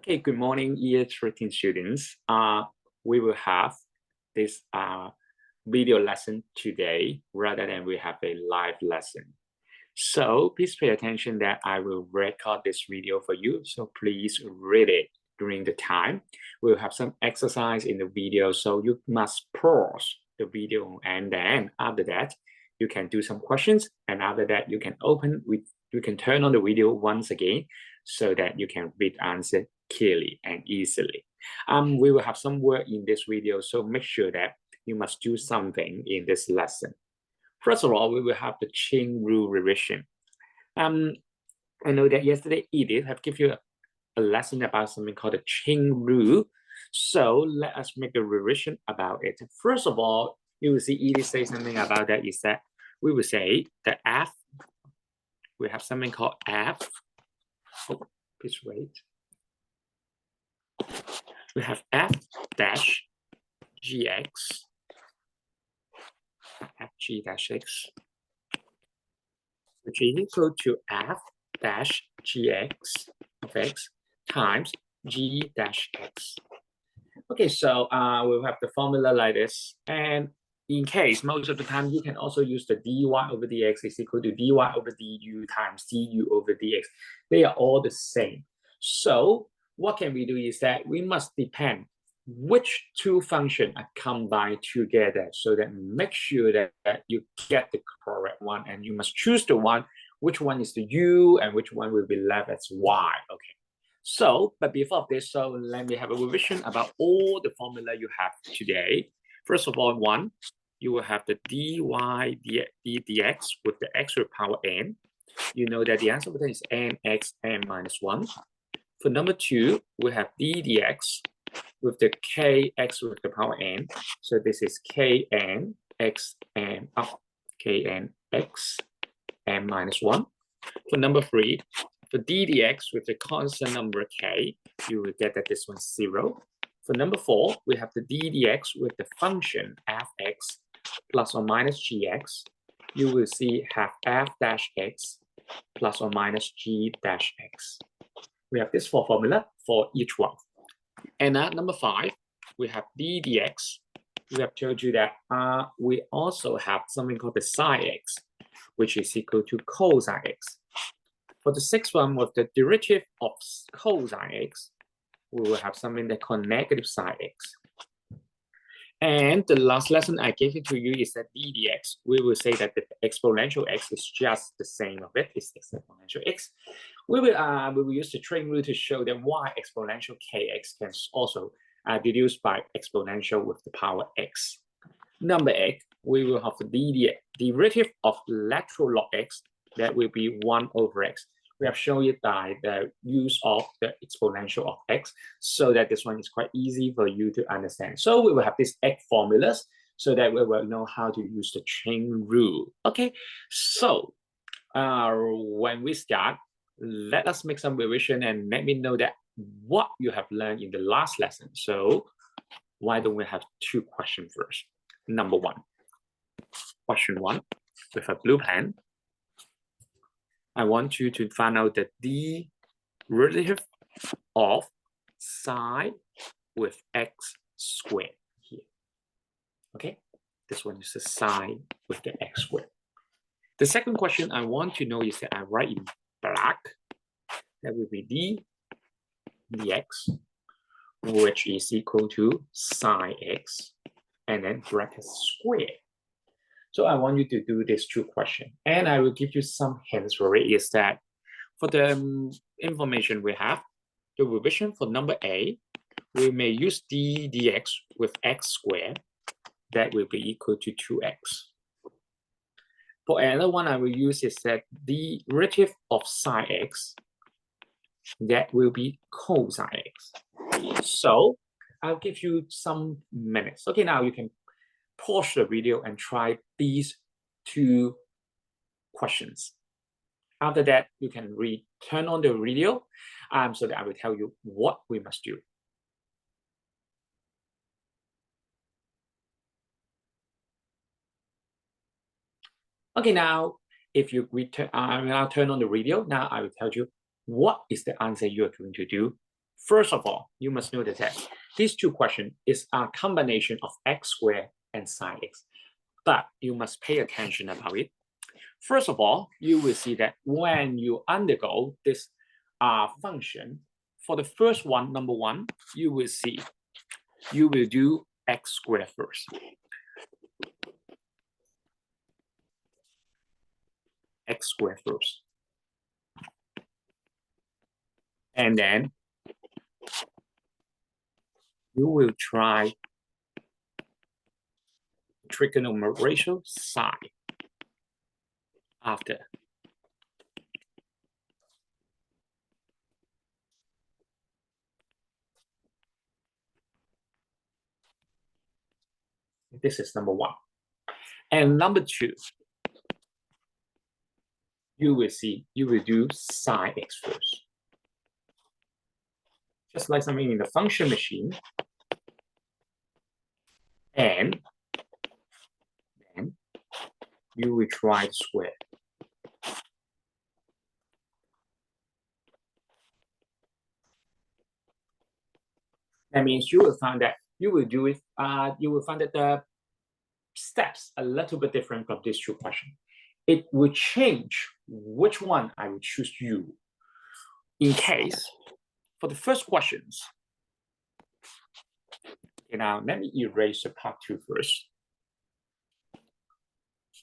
Okay, good morning, year 13 students. We will have this video lesson today rather than we have a live lesson. So please pay attention that I will record this video for you. So please read it during the time. We'll have some exercise in the video. So you must pause the video, and then after that, you can do some questions. And after that, you can turn on the video once again so that you can read answer clearly and easily. We will have some work in this video, so make sure that you must do something in this lesson. First of all, we will have the chain rule revision. I know that yesterday Edith have given you a lesson about something called the chain rule. So let us make a revision about it. First of all, you will see Edith say something about that is that we will say that F, we have something called F. Oh, please wait. We have F dash gx, Fg dash x, which is equal to F dash gx of x times g dash x. Okay, so we'll have the formula like this. And in case, most of the time, you can also use the dy over dx is equal to dy over du times du over dx. They are all the same. So what can we do is that we must depend which two functions are combined together, so that make sure that you get the correct one, and you must choose the one, which one is the u and which one will be left as y. Okay. So, but before this, so let me have a revision about all the formula you have today. First of all, one, you will have the dy dx with the x to the power n. You know that the answer for that is nx n minus 1. For number two, we have d dx with the kx with the power n. So this is kn x n up, kn x n minus 1. For number three, for d dx with the constant number k, you will get that this one's 0. For number four, we have the d dx with the function fx plus or minus gx. You will see have f dash x plus or minus g dash x. We have this for formula for each one. And at number five, we have d dx. We have told you that we also have something called the sine x, which is equal to cosine x. For the sixth one, with the derivative of cosine x, we will have something that called negative sine x. And the last lesson I gave it to you is that d dx. We will say that the exponential x is just the same of it. It's exponential x. We will use the chain rule to show that y exponential kx can also deduced by exponential with the power x. Number 8, we will have the derivative of lateral log x. That will be 1 over x. We have shown it by the use of the exponential of x, so that this one is quite easy for you to understand. So we will have these 8 formulas so that we will know how to use the chain rule. Okay, so when we start, let us make some revision and let me know that what you have learned in the last lesson. So why don't we have 2 questions first? Number 1. Question 1 with a blue pen. I want you to find out the derivative of sine with x squared here. Okay, this one is the sine with the x squared. The second question I want to know is that I write in black. That will be d dx, which is equal to sine x, and then bracket squared. So I want you to do these 2 questions, and I will give you some hints for it. Is that for the information we have, the revision for number A, we may use d dx with x squared. That will be equal to 2x. For another one I will use is that the derivative of sine x, that will be cosine x. So I'll give you some minutes. Okay, now you can pause the video and try these 2 questions. After that, you can turn on the video so that I will tell you what we must do. Okay, now if you turn on the video, now I will tell you what is the answer you are going to do First of all, you must know that these two questions is a combination of x squared and sine x, but you must pay attention about it. First of all, you will see that when you undergo this function, for the first one, number one, you will see, you will do x squared first. X squared first. And then you will try trigonometric ratio psi after. This is number one. And number two, you will see, you will do sine x first. Just like something in the function machine. And then you will try to square. That means you will find that you will do it, you will find that the steps a little bit different from these two questions. It will change which one I will choose you. In case, for the first questions, okay, now let me erase the part 2 first.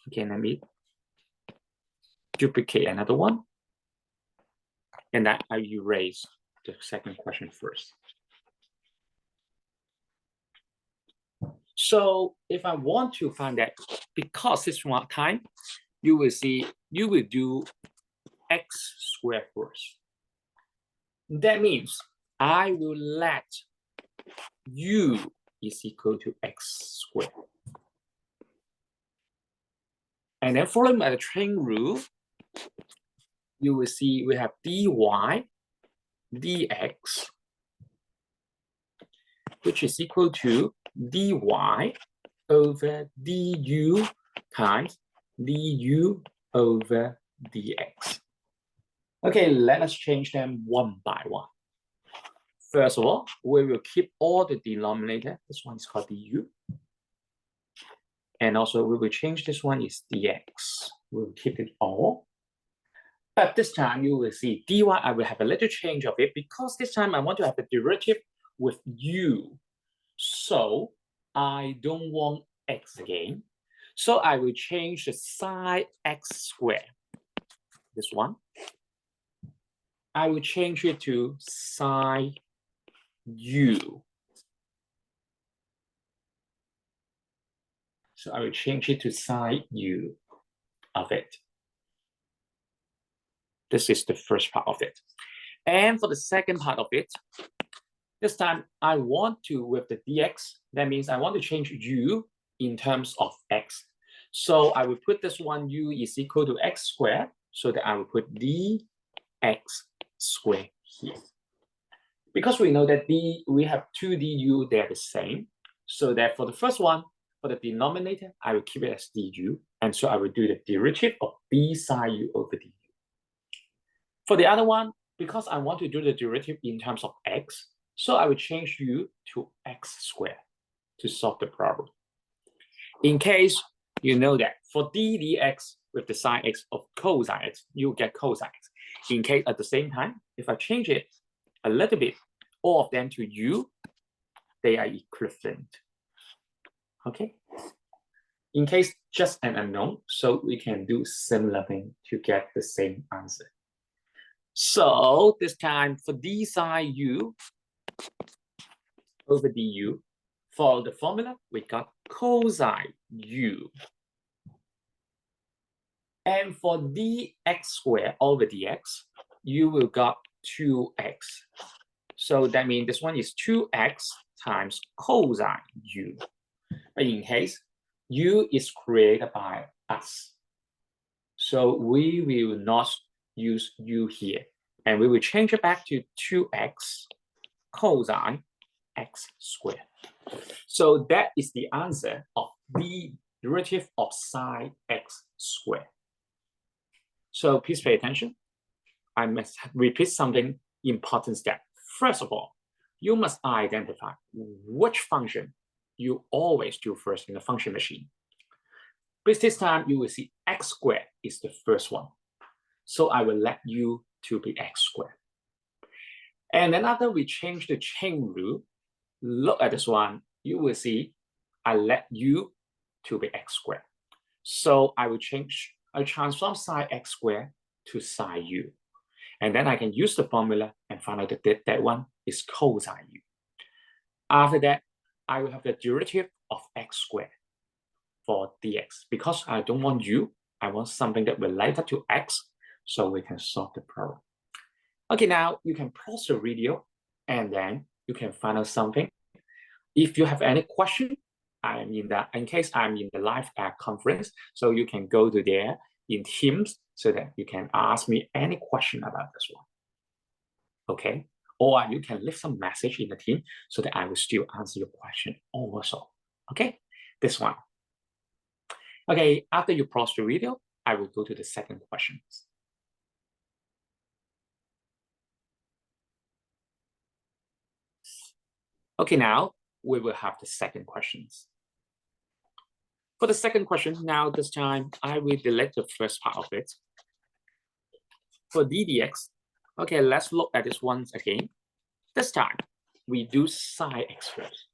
Okay, let me duplicate another one. And then I erase the second question first. So if I want to find that, because this one time, you will see, you will do x squared first. That means I will let u is equal to x squared. And then following by the chain rule, you will see we have dy dx, which is equal to dy over du times du over dx. Okay, let us change them one by one. First of all, we will keep all the denominator. This one is called du. And also we will change this one is dx. We will keep it all. But this time you will see dy, I will have a little change of it because this time I want to have a derivative with u. So I don't want x again. So I will change the sine x squared. This one. I will change it to sine u. So I will change it to sine u of it. This is the first part of it. And for the second part of it, this time I want to, with the dx, that means I want to change u in terms of x. So I will put this one u is equal to x squared, so that I will put dx squared here. Because we know that we have two du, they're the same. So that for the first one, for the denominator, I will keep it as du. And so I will do the derivative of b sine u over du. For the other one, because I want to do the derivative in terms of x, so I will change u to x squared to solve the problem. In case you know that for d dx with the sine x of cosine x, you get cosine x. In case at the same time, if I change it a little bit, all of them to u, they are equivalent. Okay? In case just an unknown, so we can do similar thing to get the same answer. So this time for d sine u over du, for the formula, we got cosine u. And for dx squared over dx, you will got 2x. So that means this one is 2x times cosine u. But in case u is created by us, so we will not use u here. And we will change it back to 2x cosine x squared. So that is the answer of the derivative of sine x squared. So please pay attention. I must repeat something important step. First of all, you must identify which function you always do first in the function machine. But this time you will see x squared is the first one. So I will let u to be x squared. And then after we change the chain rule, look at this one, you will see I let u to be x squared. So I transform sine x squared to sine u. And then I can use the formula and find out that that one is cosine u. After that, I will have the derivative of x squared for dx. Because I don't want u, I want something that related to x, so we can solve the problem. Okay, now you can pause the video and then you can find out something. If you have any question, in case I'm in the live conference, so you can go to there in Teams so that you can ask me any question about this one. Okay, or you can leave some message in the team so that I will still answer your question also. Okay, this one. Okay, after you pause the video, I will go to the second question. Okay, now we will have the second questions. For the second question, now this time I will delete the first part of it. For ddx, okay, let's look at this once again. This time we do sine x first.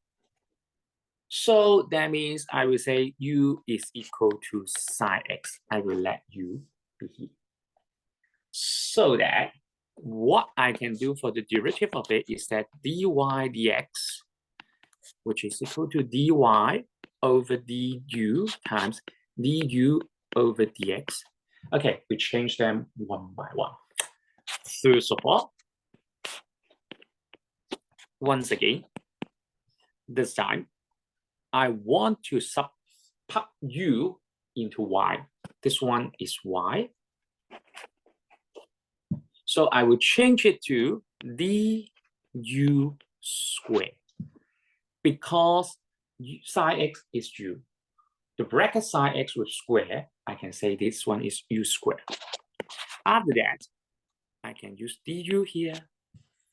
So that means I will say u is equal to sine x. I will let u be here. So that what I can do for the derivative of it is that dy dx, which is equal to dy over du times du over dx. Okay, we change them one by one. First of all, once again, this time, I want to subpart u into y. This one is y. So I will change it to du squared. Because sine x is u. The bracket sine x with square, I can say this one is u squared. After that, I can use du here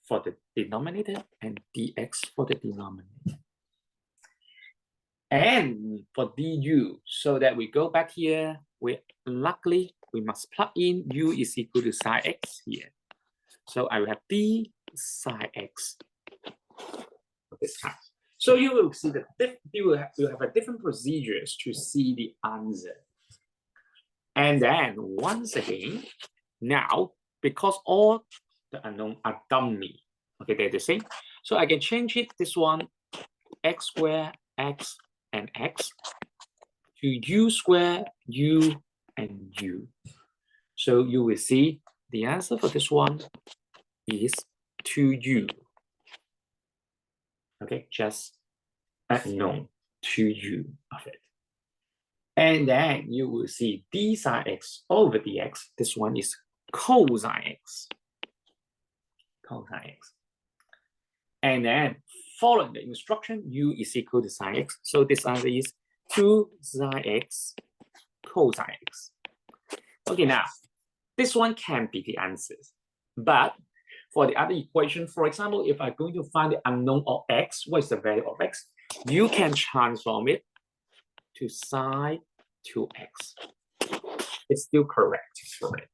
for the denominator and dx for the denominator. And for du, so that we go back here, luckily we must plug in u is equal to sine x here. So I will have d sine x for this time. So you will see that you will have a different procedures to see the answer. And then once again, now because all the unknown are dummy, okay, they're the same. So I can change it, this one, x squared, x, and x to u squared, u, and u. So you will see the answer for this one is 2u. Okay, just unknown 2u of it. And then you will see d sine x over dx. This one is cosine x. Cosine x. And then following the instruction, u is equal to sine x. So this answer is 2 sine x cosine x. Okay, now this one can be the answers. But for the other equation, for example, if I'm going to find the unknown of x, what is the value of x? You can transform it to sine 2x. It's still correct for it.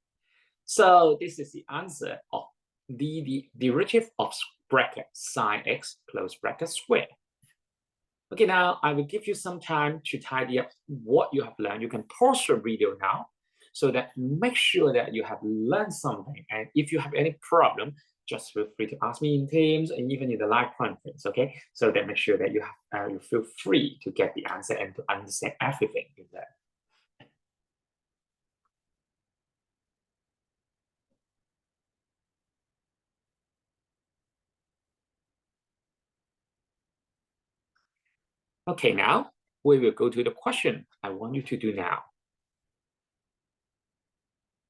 So this is the answer of the derivative of bracket sine x close bracket square. Okay, now I will give you some time to tidy up what you have learned. You can pause the video now so that make sure that you have learned something. And if you have any problem, just feel free to ask me in Teams and even in the live conference, okay? So that make sure that you have you feel free to get the answer and to understand everything in there. Okay, now we will go to the question I want you to do now.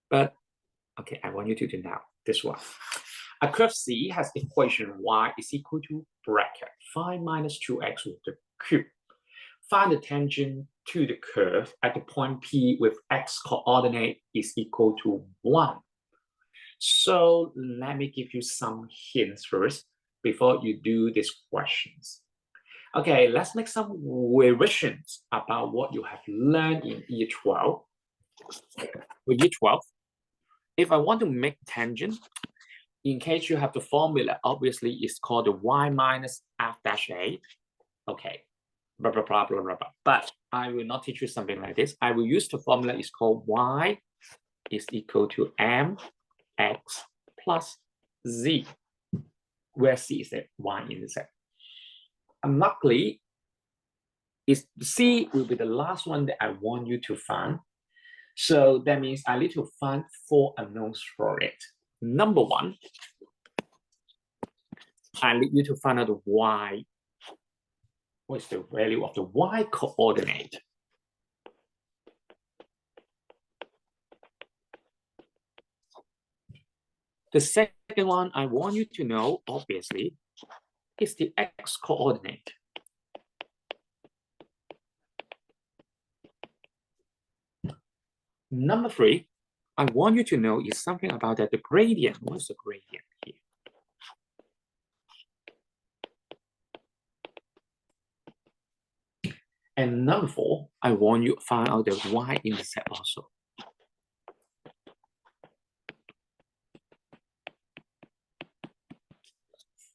But, okay, I want you to do now, this one. A curve C has equation y is equal to bracket 5 minus 2x with the cube. Find the tangent to the curve at the point P with x coordinate is equal to 1. So let me give you some hints first. before you do these questions. Okay, let's make some revisions about what you have learned in year 12. With year 12, if I want to make tangent, in case you have the formula, obviously it's called the y minus f dash a. Okay, blah, blah, blah, blah, blah, blah. But I will not teach you something like this. I will use the formula. It's called y is equal to mx plus z, where c is the y-intercept. Luckily, C will be the last one that I want you to find. So that means I need to find 4 unknowns for it. Number 1, I need you to find out the y. What is the value of the y coordinate? The second one I want you to know, obviously, is the x coordinate. Number 3, I want you to know is something about that, the gradient. What's the gradient here? And number 4, I want you to find out the y-intercept also.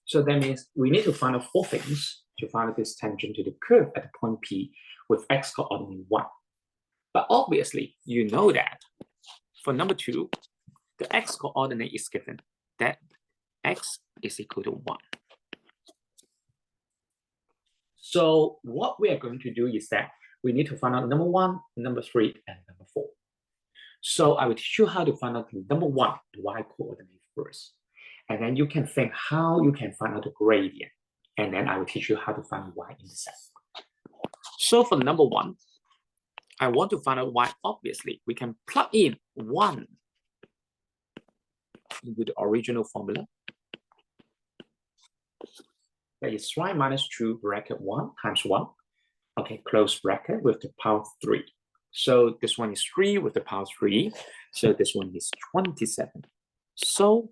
So that means we need to find out 4 things to find out this tangent to the curve at the point P with x coordinate 1. But obviously, you know that for number 2, the x coordinate is given that x is equal to 1. So what we are going to do is that we need to find out number 1, number 3, and number 4. So I will teach you how to find out number 1, the y coordinate first. And then you can think how you can find out the gradient. And then I will teach you how to find y-intercept. So for number 1, I want to find out y. Obviously, we can plug in 1 into the original formula. That is y minus 2 bracket 1 times 1. Okay, close bracket with the power 3. So this one is 3 with the power 3. So this one is 27. So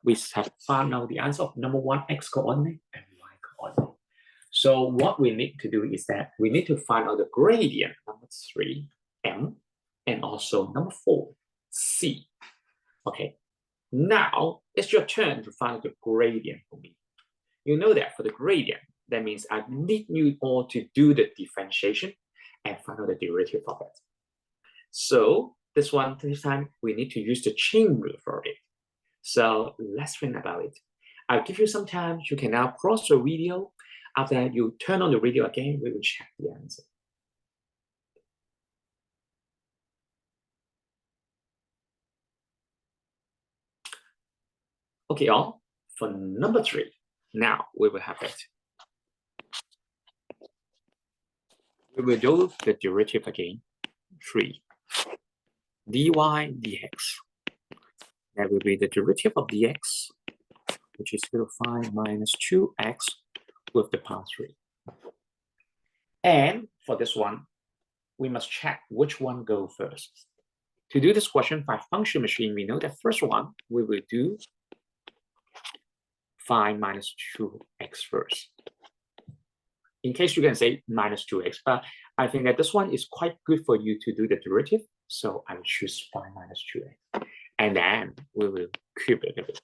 we have found out the answer of number 1, x coordinate and y coordinate. So what we need to do is that we need to find out the gradient, number 3, m, and also number 4, c. Okay, now it's your turn to find out the gradient for me. You know that for the gradient, that means I need you all to do the differentiation and find out the derivative of it. So this time, we need to use the chain rule for it. So let's think about it. I'll give you some time. You can now pause the video. After you turn on the video again, we will check the answer. Okay, all for number 3. Now we will have it. We will do the derivative again. 3 dy dx. That will be the derivative of dx, which is equal to 5 minus 2x with the power 3. And for this one, we must check which one go first. To do this question by function machine, we know that first one, we will do 5 minus 2x first. In case you can say minus 2x, but I think that this one is quite good for you to do the derivative. So I will choose 5 minus 2x. And then we will cube it a bit.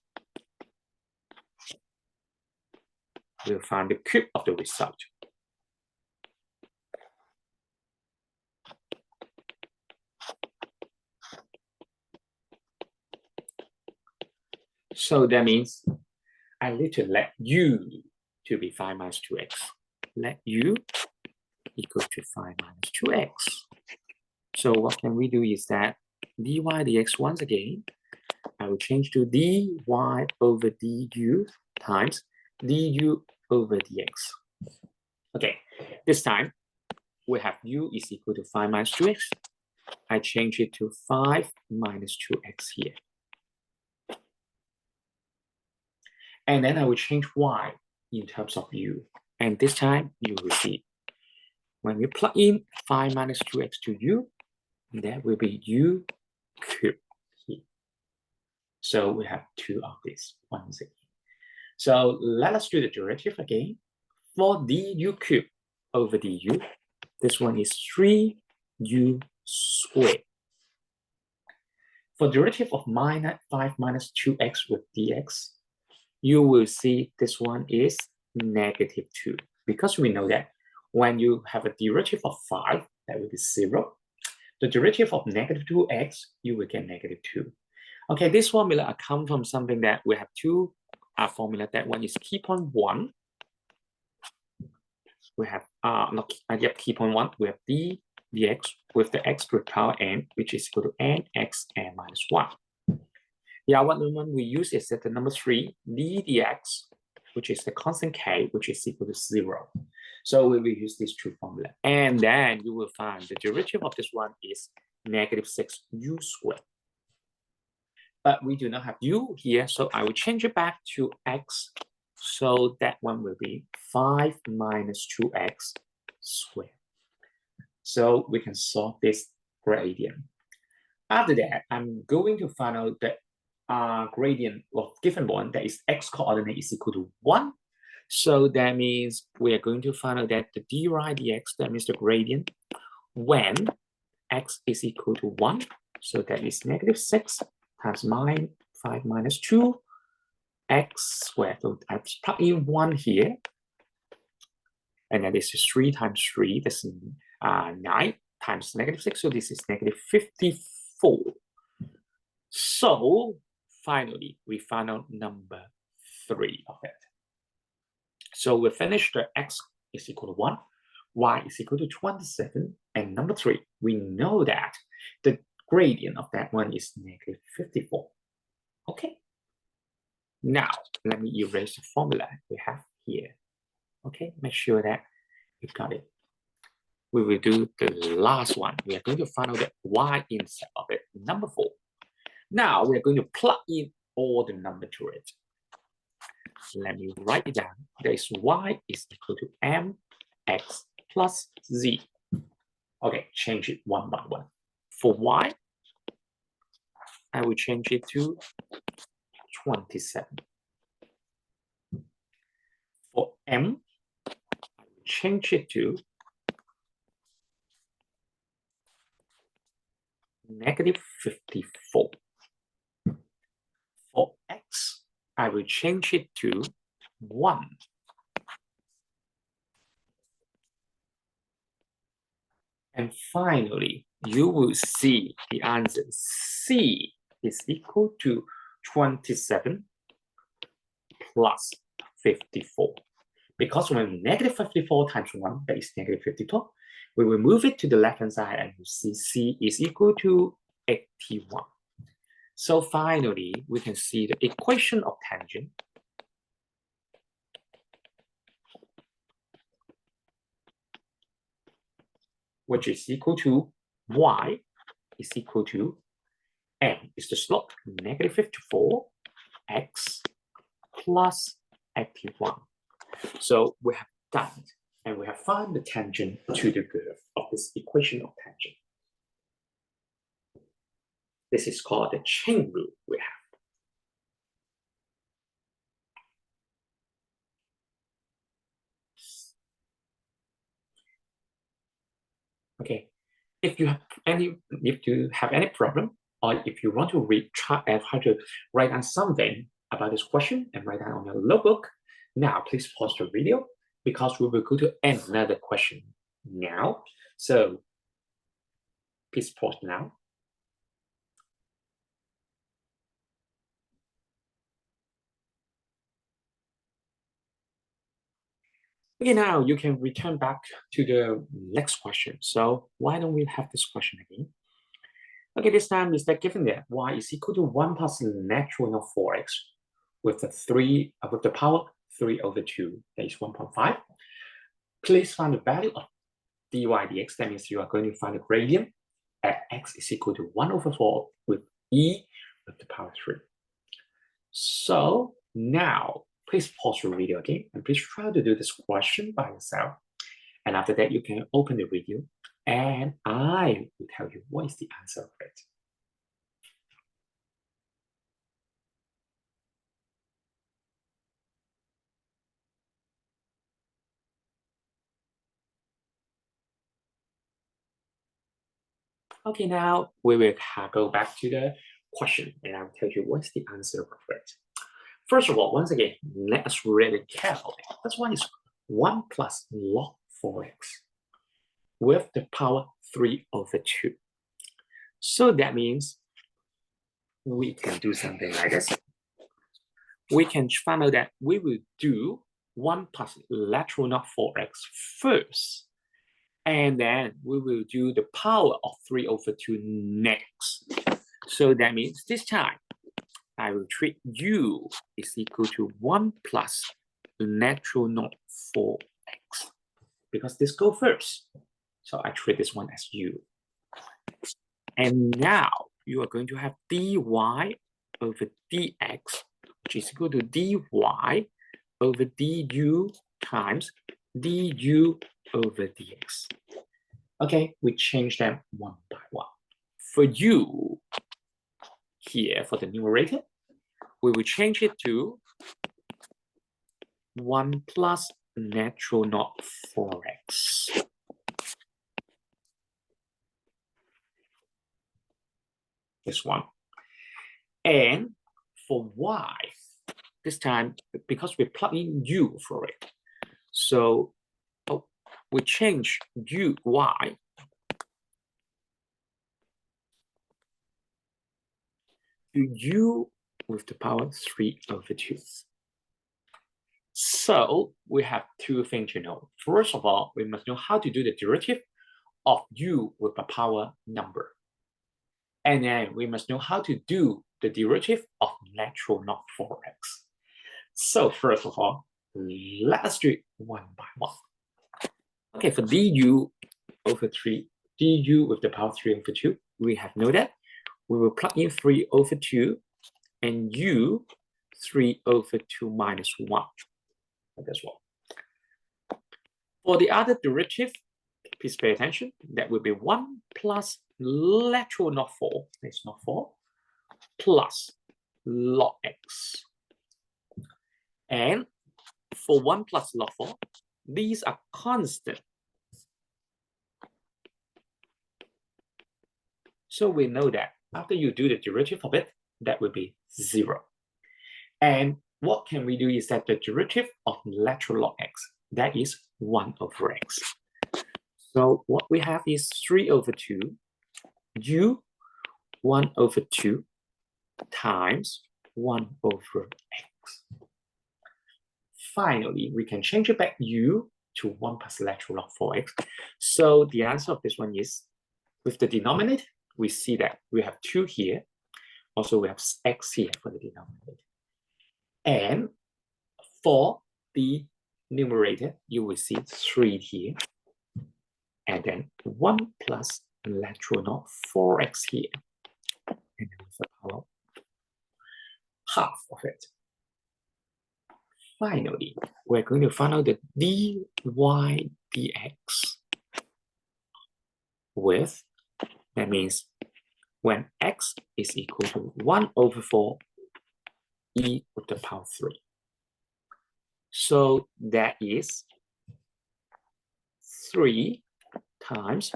We'll find the cube of the result. So that means I need to let u to be 5 minus 2x. Let u equal to 5 minus 2x. So what can we do is that dy dx once again, I will change to dy over du times du over dx. Okay, this time we have u is equal to 5 minus 2x. I change it to 5 minus 2x here. And then I will change y in terms of u. And this time you will see when we plug in 5 minus 2x to u, that will be u cubed here. So we have 2 of this once again. So let us do the derivative again. For du cubed over du, this one is 3u squared. For derivative of minus 5 minus 2x with dx, you will see this one is negative 2. Because we know that when you have a derivative of 5, that will be 0. The derivative of negative 2x, you will get negative 2. Okay, this formula comes from something that we have two formula. That one is key point 1. We have not yet key point 1. We have d dx with the x to the power n, which is equal to nx n minus 1. The other one we use is that the number 3, d dx, which is the constant k, which is equal to 0. So we will use these two formula. And then you will find the derivative of this one is negative 6u squared. But we do not have u here, so I will change it back to x. So that one will be 5 minus 2x squared. So we can solve this gradient. After that, I'm going to find out the gradient of given one, that is x coordinate is equal to 1. So that means we are going to find out that the dy dx, that means the gradient, when x is equal to 1, so that is negative 6 times 5 minus 2 x squared. So I plug in 1 here, and then this is 3 times 3, that's 9 times negative 6, so this is negative 54. So finally, we found out number 3 of it. So we finished the x is equal to 1, y is equal to 27, and number 3, we know that the gradient of that one is negative 54. Okay. Now, let me erase the formula we have here. Okay, make sure that you got it. We will do the last one. We are going to find out the y-intercept of it, number 4. Now, we are going to plug in all the number to it. Let me write it down. There is y is equal to mx plus z. Okay, change it one by one. For y, I will change it to 27. For m, I will change it to negative 54. For x, I will change it to 1. And finally, you will see the answer C is equal to 27 plus 54. Because when negative 54 times 1, that is negative 52, we will move it to the left-hand side and you see C is equal to 81. So finally, we can see the equation of tangent. Which is equal to y is equal to m is the slope, negative 54 x plus 81. So we have done it, and we have found the tangent to the curve of this equation of tangent. This is called the chain rule we have. Okay, if you have any problem, or if you want to try to write down something about this question and write down on your notebook, now please pause the video because we will go to another question now. So please pause now. Okay, now you can return back to the next question. So why don't we have this question again? Okay, this time is that given that y is equal to 1 plus natural of 4x with the power 3 over 2, that is 1.5. Please find the value of dy dx. That means you are going to find the gradient at x is equal to 1 over 4 with e with the power 3. So now, please pause the video again and please try to do this question by yourself. And after that, you can open the video and I will tell you what is the answer of it. Okay, now we will go back to the question and I'll tell you what's the answer of it. First of all, once again, let us really calculate. This one is 1 plus log 4x with the power 3/2. So that means we can do something like this. We can find out that we will do 1 plus lateral log 4x first. And then we will do the power of 3/2 next. So that means this time, I will treat u is equal to 1 plus natural log 4x. Because this goes first. So I treat this one as u. And now you are going to have dy over dx, which is equal to dy over du times du over dx. Okay, we change them one by one. For u, here for the numerator, we will change it to 1 plus natural log 4x. This one. And for y, this time, because we plug in u for it, so we change y to u with the power 3/2. So we have two things to know. First of all, we must know how to do the derivative of u with a power number. And then we must know how to do the derivative of natural log 4x. So first of all, let us do it one by one. Okay, for du over 3, du with the power 3/2, we have know that we will plug in 3/2 and u 3/2 minus 1. That's one. For the other derivative, please pay attention. That will be 1 plus lateral log 4, it's not 4, plus log x. And for 1 plus log 4, these are constant. So we know that after you do the derivative of it, that will be 0. And what can we do is that the derivative of lateral log x, that is 1 over x. So what we have is 3/2 u 1/2 times 1 over x. Finally, we can change it back u to 1 plus lateral log 4x. So the answer of this one is, with the denominator, we see that we have 2 here. Also, we have x here for the denominator. And for the numerator, you will see 3 here. And then 1 plus lateral log 4x here. And then with the power half of it. Finally, we're going to find out the dy dx with, that means when x is equal to 1/4 e with the power 3. So that is 3 times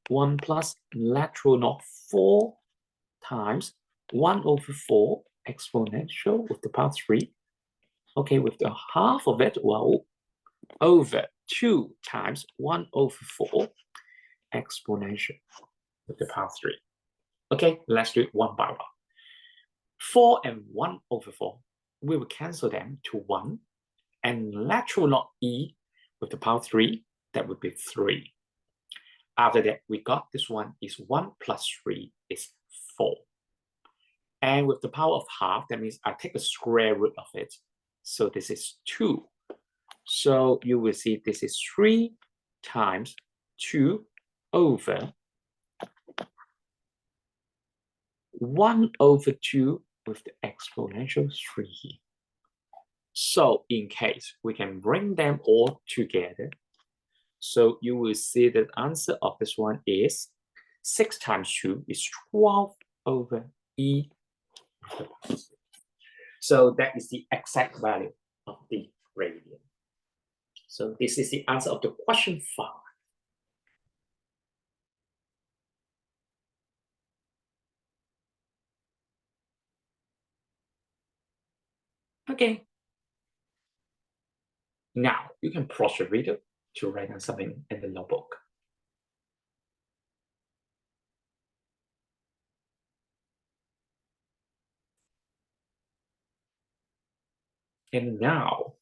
1 plus lateral log 4 times 1/4 exponential with the power 3. Okay, with the half of it, well, over 2 times 1/4 exponential with the power 3. Okay, let's do it one by one. 4 and 1/4, we will cancel them to 1. And lateral log e with the power 3, that would be 3. After that, we got this one is 1 plus 3 is 4. And with the power of half, that means I take the square root of it. So this is 2. So you will see this is 3 times 2 over 1/2 with the exponential 3 here. So in case, we can bring them all together. So you will see the answer of this one is 6 times 2 is 12 over e. So that is the exact value of the radian. So this is the answer of the question 5. Okay. Now you can pause your video to write down something in the notebook. And now,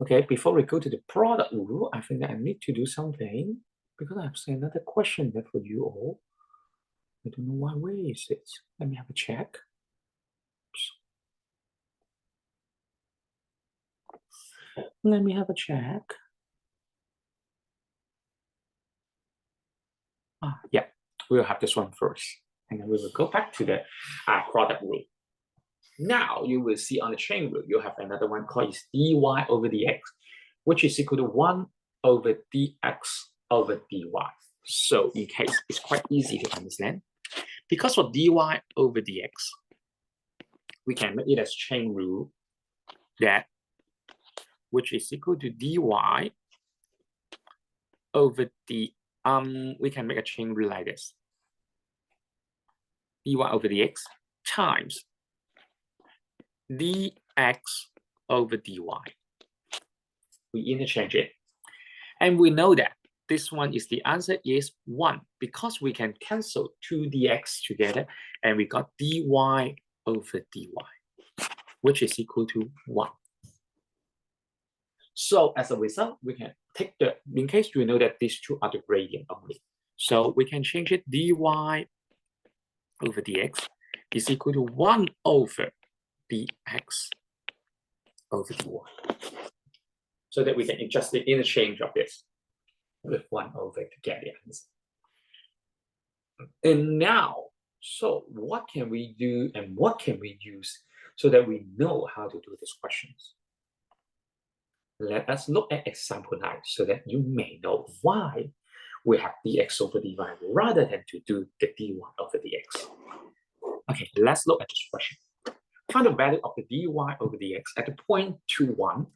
okay, before we go to the product rule, I think that I need to do something because I have another question there for you all. I don't know why. Where is it? Let me have a check. Let me have a check. Yeah, we'll have this one first, and then we will go back to the product rule. Now you will see on the chain rule, you have another one called dy over dx, which is equal to 1 over dx over dy. So in case, it's quite easy to understand. Because for dy over dx, we can make it as chain rule that which is equal to dy over the we can make a chain rule like this. Dy over dx times dx over dy. We interchange it. And we know that this one is the answer is 1 because we can cancel 2 dx together and we got dy over dy, which is equal to 1. So as a result, we can take the, in case we know that these two are the gradient only. So we can change it dy over dx is equal to 1 over dx over dy. So that we can adjust the interchange of this with 1 over to get the answer. And now, so what can we do and what can we use so that we know how to do these questions? Let us look at example 9 so that you may know why we have dx over dy rather than to do the dy over dx. Okay, let's look at this question. Find the value of the dy over dx at the point 2, 1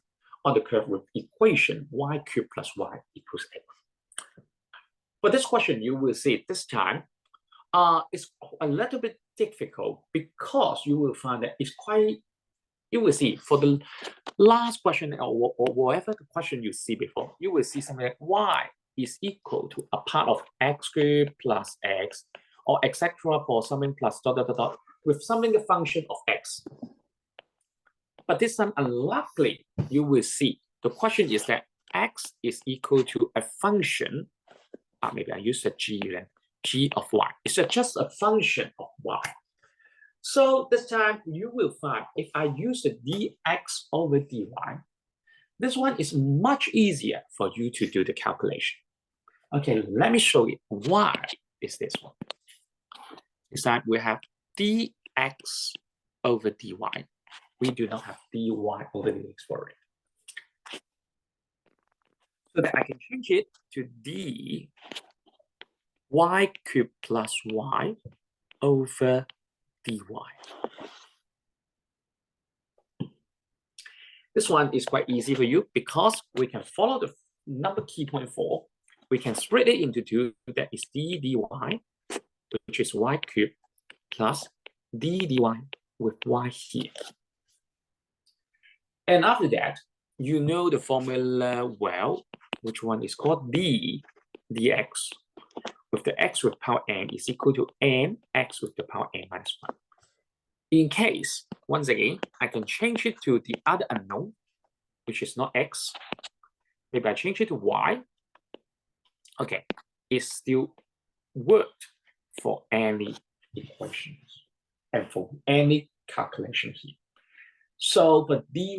on the curve with equation y cubed plus y equals x. For this question, you will see this time it's a little bit difficult because you will find that it's quite, you will see for the last question or whatever the question you see before, you will see something like y is equal to a part of x squared plus x or etc. for something plus dot dot dot with something the function of x. But this time, unluckily, you will see the question is that x is equal to a function. Maybe I use a g then. G of y. It's just a function of y. So this time you will find if I use the dx over dy, this one is much easier for you to do the calculation. Okay, let me show you why is this one. Is that we have dx over dy. We do not have dy over dx for it. So that I can change it to d y cubed plus y over dy. This one is quite easy for you because we can follow the number key point 4. We can split it into 2. That is d dy, which is y cubed plus d dy with y here. And after that, you know the formula well, which one is called d dx with the x with power n is equal to n x with the power n minus 1. In case, once again, I can change it to the other unknown, which is not x. Maybe I change it to y. Okay, it still worked for any equations and for any calculation here. So for dy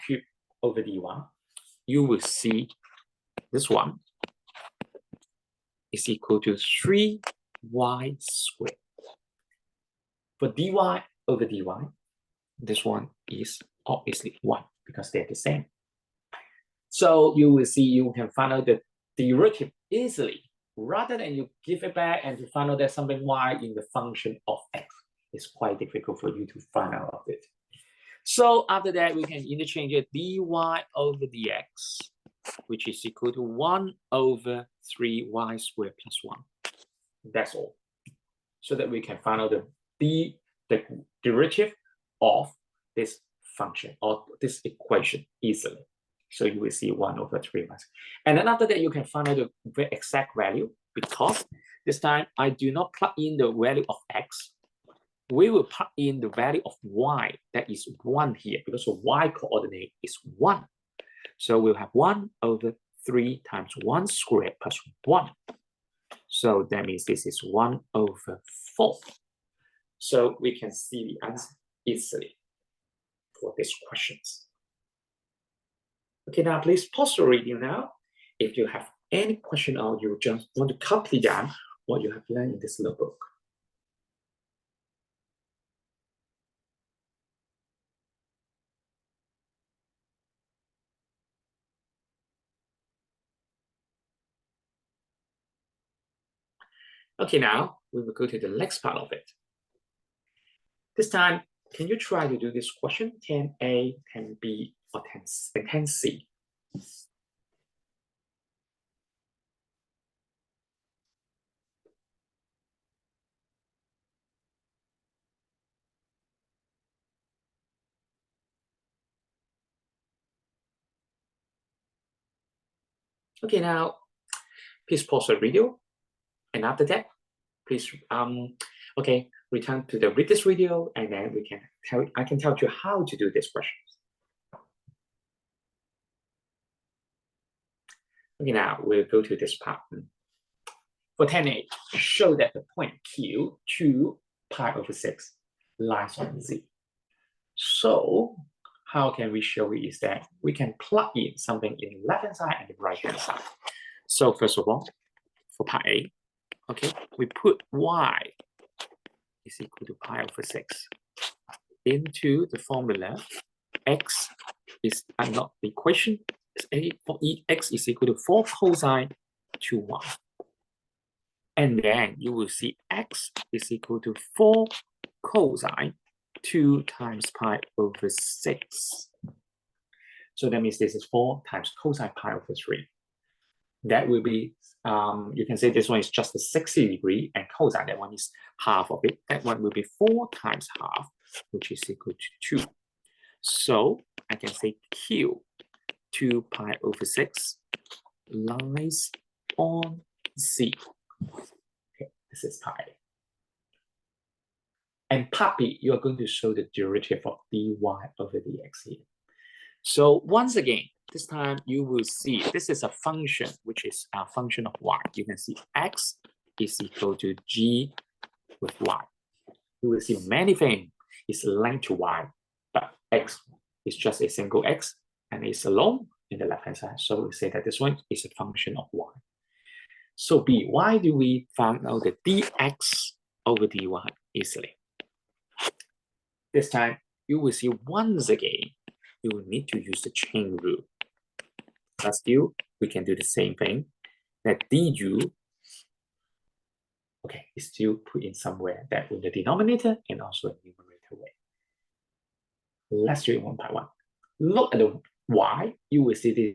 cubed over dy, you will see this one is equal to 3y squared. For dy over dy, this one is obviously 1 because they're the same. So you will see you can find out the derivative easily rather than you give it back and to find out there's something y in the function of x. It's quite difficult for you to find out of it. So after that, we can interchange it dy over dx, which is equal to 1 over 3y squared plus 1. That's all. So that we can find out the derivative of this function or this equation easily. So you will see 1 over 3 minus. And then after that, you can find out the exact value, because this time I do not plug in the value of x. We will plug in the value of y, that is 1 here, because the y coordinate is 1. So we'll have 1 over 3 times 1 squared plus 1. So that means this is 1 over 4. So we can see the answer easily for these questions. Okay, now please pause the video now. If you have any question or you just want to copy down what you have learned in this notebook. Okay, now we will go to the next part of it. This time, can you try to do this question, 10A, 10B, or 10C? Okay, now please pause the video, and after that, please return to this video, and then I can tell you how to do this question. Okay, now we'll go to this part. For 10A, show that the point Q 2 pi over 6 lies on Z. So how can we show it is that we can plug in something in the left-hand side and the right-hand side. So first of all, for pi A, okay, we put y is equal to pi over 6 into the formula. X is not the equation. For x is equal to 4 cosine 2y. And then you will see x is equal to 4 cosine 2 times pi over 6. So that means this is 4 times cosine pi over 3. That will be, you can say this one is just a 60 degree, and cosine, that one is half of it. That one will be 4 times half, which is equal to 2. So I can say Q 2 pi over 6 lies on Z. Okay, this is pi. And part B, you are going to show the derivative of dy over dx here. So once again, this time you will see this is a function which is a function of y. You can see x is equal to g with y. You will see many things is linked to y, but x is just a single x and it's alone in the left-hand side. So we say that this one is a function of y. So B, why do we find out the dx over dy easily? This time, you will see once again, you will need to use the chain rule. But still, we can do the same thing. That du, okay, is still put in somewhere that in the denominator and also in the numerator way. Let's do it one by one. Look at the y, you will see this